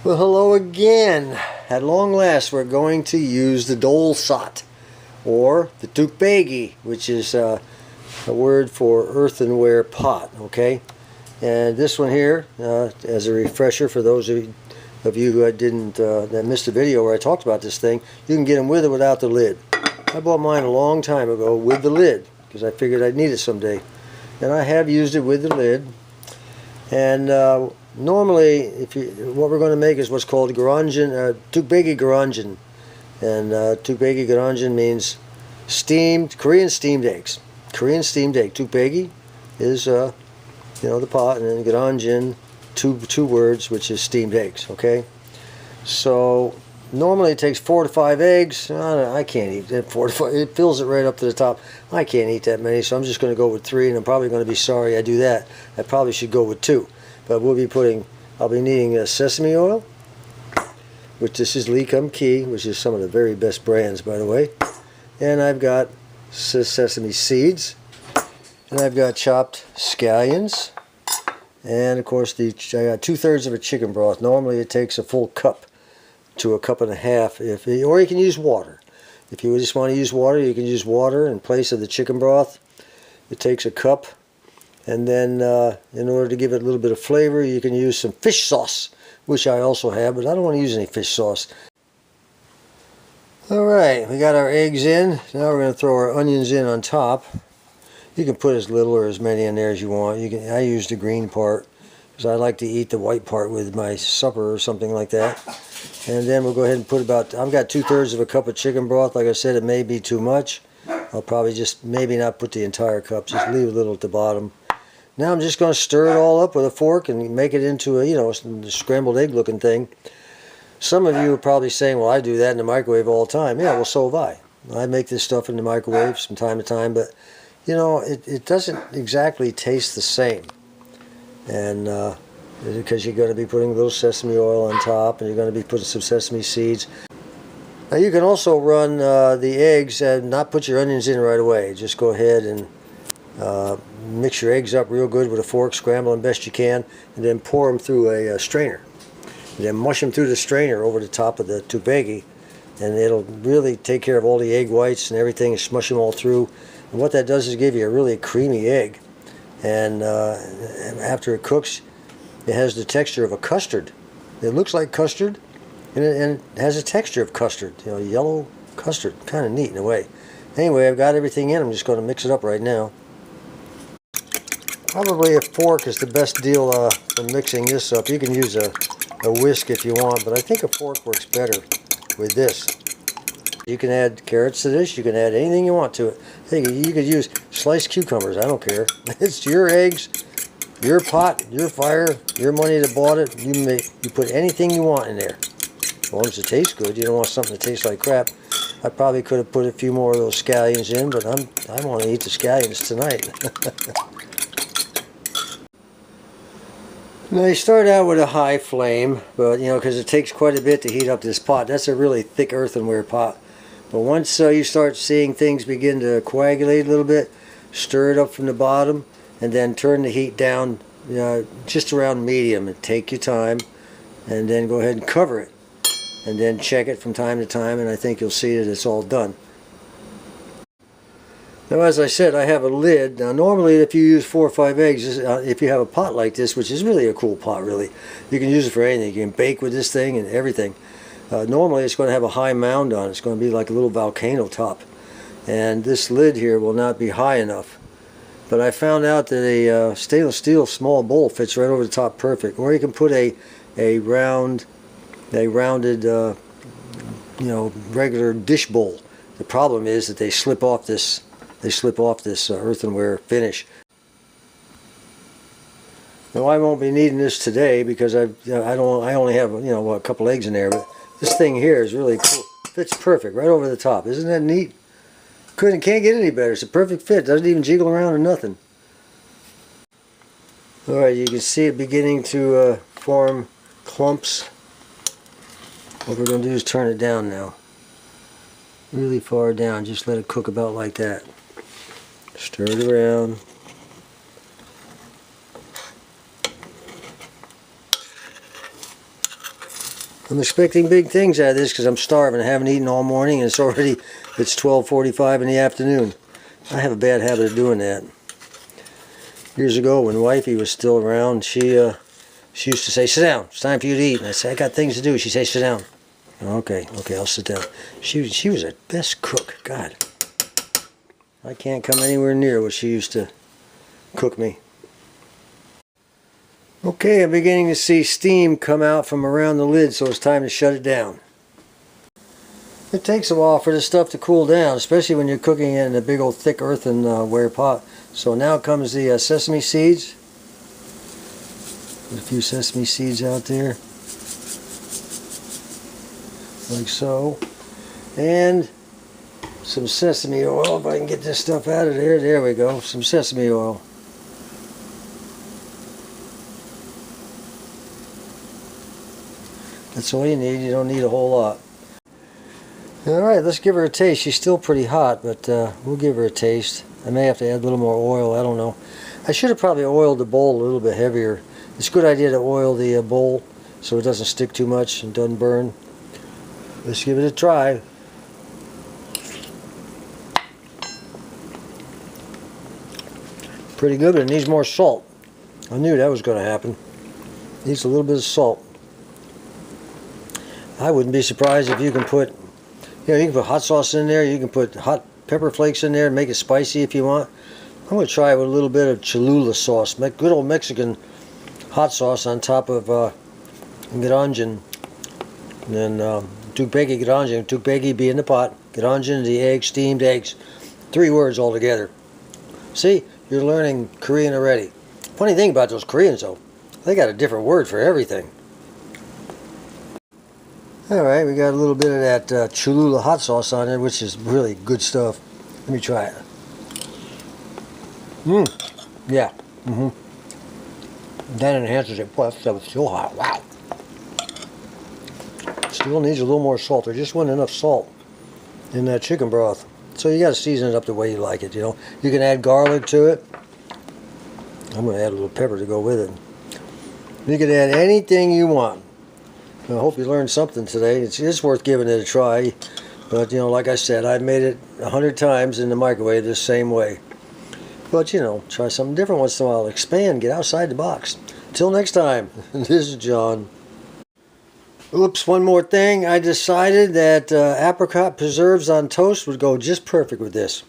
Well, hello again. At long last, we're going to use the dolsot, or the tukbegi, which is a word for earthenware pot, okay? And this one here, as a refresher for those of you who that missed the video where I talked about this thing, you can get them with or without the lid. I bought mine a long time ago with the lid, because I figured I'd need it someday. And I have used it with the lid. And normally, what we're going to make is what's called tukbegi garanjin, and tukbegi garanjin means Korean steamed eggs. Korean steamed egg. Tukbegi is the pot, and then garanjin, two words, which is steamed eggs. Okay, so normally it takes 4 to 5 eggs. I can't eat that 4 to 5. It fills it right up to the top. I can't eat that many, so I'm just going to go with 3, and I'm probably going to be sorry I do that. I probably should go with 2. But I'll be needing sesame oil, which this is Lee Kum Kee, which is some of the very best brands, by the way. And I've got sesame seeds, and I've got chopped scallions, and of course I got 2/3 of a chicken broth. Normally it takes a full cup to a cup and a half, or you can use water. If you just want to use water, you can use water in place of the chicken broth. It takes a cup. And then in order to give it a little bit of flavor, you can use some fish sauce, which I also have, but I don't want to use any fish sauce. Alright, we got our eggs in. Now we're going to throw our onions in on top. You can put as little or as many in there as you want. I use the green part because I like to eat the white part with my supper or something like that. And then we'll go ahead and put I've got 2/3 of a cup of chicken broth. Like I said, it may be too much. I'll probably just maybe not put the entire cup, just leave a little at the bottom. Now I'm just going to stir it all up with a fork and make it into a scrambled egg looking thing. Some of you are probably saying, well, I do that in the microwave all the time. Yeah, well, so have I. I make this stuff in the microwave from time to time, but it doesn't exactly taste the same. And because you're going to be putting a little sesame oil on top, and you're going to be putting some sesame seeds. Now you can also run the eggs and not put your onions in right away. Just go ahead and mix your eggs up real good with a fork, scramble them best you can, and then pour them through a strainer. And then mush them through the strainer over the top of the tukbegi, and it'll really take care of all the egg whites and everything, and smush them all through. And what that does is give you a really creamy egg. And after it cooks, it has the texture of a custard. It looks like custard, and it has a texture of custard, yellow custard. Kind of neat in a way. Anyway, I've got everything in. I'm just going to mix it up right now. Probably a fork is the best deal for mixing this up. You can use a whisk if you want, but I think a fork works better with this. You can add carrots to this. You can add anything you want to it. You could use sliced cucumbers. I don't care. It's your eggs, your pot, your fire, your money that bought it. You put anything you want in there. As long as it tastes good. You don't want something that tastes like crap. I probably could have put a few more of those scallions in, but I want to eat the scallions tonight. Now you start out with a high flame, but because it takes quite a bit to heat up this pot. That's a really thick earthenware pot. But once you start seeing things begin to coagulate a little bit, stir it up from the bottom, and then turn the heat down just around medium, and take your time, and then go ahead and cover it, and then check it from time to time, and I think you'll see that it's all done. Now, as I said, I have a lid. Now, normally if you use 4 or 5 eggs, if you have a pot like this, which is really a cool pot, really, you can use it for anything. You can bake with this thing and everything. Normally it's going to have a high mound on it. It's going to be like a little volcano top. And this lid here will not be high enough. But I found out that a stainless steel small bowl fits right over the top perfect. Or you can put a rounded, regular dish bowl. The problem is that they slip off this earthenware finish. Now I won't be needing this today because I only have a couple eggs in there, but this thing here is really cool. Fits perfect right over the top. Isn't that neat? Can't get any better. It's a perfect fit. Doesn't even jiggle around or nothing. Alright, you can see it beginning to form clumps. What we're going to do is turn it down now. Really far down. Just let it cook about like that. Stir it around. I'm expecting big things out of this because I'm starving. I haven't eaten all morning and it's 12:45 in the afternoon. I have a bad habit of doing that. Years ago when wifey was still around, she used to say, "Sit down, it's time for you to eat." And I say, "I got things to do." She'd say, "Sit down." Okay, I'll sit down. She was the best cook. God, I can't come anywhere near what she used to cook me. Okay, I'm beginning to see steam come out from around the lid, so it's time to shut it down. It takes a while for this stuff to cool down, especially when you're cooking it in a big old thick earthenware pot. So now comes the sesame seeds. Put a few sesame seeds out there, like so. And some sesame oil, if I can get this stuff out of there. There we go, some sesame oil. That's all you need. You don't need a whole lot. Alright, let's give her a taste. She's still pretty hot, but we'll give her a taste. I may have to add a little more oil. I don't know. I should have probably oiled the bowl a little bit heavier. It's a good idea to oil the bowl so it doesn't stick too much and doesn't burn. Let's give it a try. Pretty good, but it needs more salt. I knew that was going to happen. It needs a little bit of salt. I wouldn't be surprised if you can put, you can put hot sauce in there. You can put hot pepper flakes in there and make it spicy if you want. I'm going to try it with a little bit of Cholula sauce, good old Mexican hot sauce on top of garanjan. And then tukbegi garanjan. Tukbegi be in the pot. Garanjan, the eggs, steamed eggs. 3 words altogether. See, you're learning Korean already. Funny thing about those Koreans though, they got a different word for everything. Alright, we got a little bit of that Cholula hot sauce on there, which is really good stuff. Let me try it. Yeah. That enhances it. Boy, that stuff is still hot. Wow. Still needs a little more salt. There just wasn't enough salt in that chicken broth. So you got to season it up the way you like it, You can add garlic to it. I'm going to add a little pepper to go with it. You can add anything you want. I hope you learned something today. It's worth giving it a try. But, like I said, I've made it 100 times in the microwave the same way. But, try something different once in a while. Expand, get outside the box. Till next time, this is John. Oops, one more thing. I decided that apricot preserves on toast would go just perfect with this.